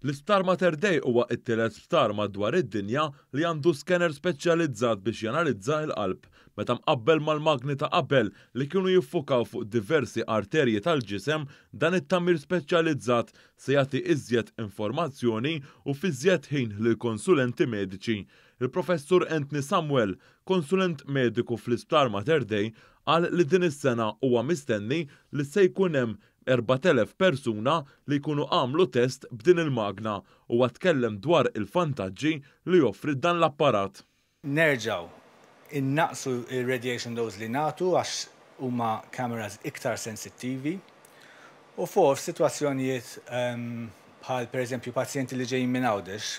L-Isptar Mater Dei huwa t-tielet sptar madwar id-dinja li għandu scanner speċjalizzat biex janalizza l-qalb, meta mqabbel mal-magni ta' qabel li kienu jiffukaw fuq diversi arterji tal-ġisem, dan it-tammir speċjalizzat se jagħti iżjed informazzjoni u fiżjed ħin lil konsulenti mediċi. Il-Professur Anthony Samuel, konsulent mediku fl-Isptar Mater Dei, qal li din is-sena huwa mistenni li se jkun hemm 4,000 persuna li jkunu għamlu test b'din il-magna u għatkellem dwar il-vantaġġi li joffri dan l-apparat. Nerġaw innaqsu il-radiation dose li natu għax huma kameras iktar sensittivi u f'sitwazzjonijiet bħal pereżempju pazjenti li ġejjin minn Għawdex,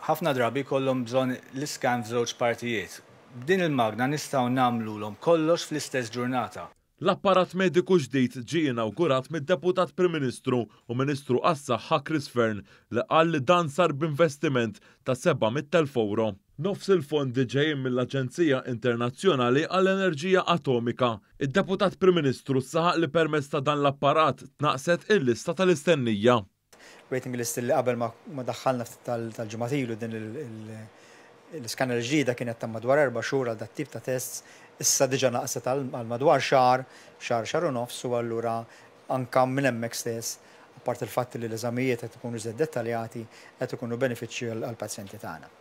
ħafna drabi kollhom bżonn l-iskan f'żewġ partijiet. B'din il-magna nistgħu nagħmluhom kollox fl-istess ġurnata. L-apparat mediku ġdid ġie inawgurat mid-Deputat Prim Ministru u Ministru għas-Saħħa Chris Fern li qal li dan sar b'investiment ta' 700,000 euro. Nofs il-fondi ġejjin mill-Aġenzija Internazzjonali għall-Enerġija Atomika. Id-Deputat Prim Ministru saħaq li permezz ta' dan l-apparat tnaqset il-lista tal-istennija. Waiting list li qabel ma daħħalna tal-ġimgħat din l-iskanner ġdida kienet ta' madwar 4 xhur għal dat tip ta' tests, issa diġà naqset għal madwar xahar u nofs u allura anke minn hemmhekk stess, apart il-fatt li l-eżamijiet qed ikunu żed dettaljati qed ikunu benefiċċju għall-pazjenti tagħna.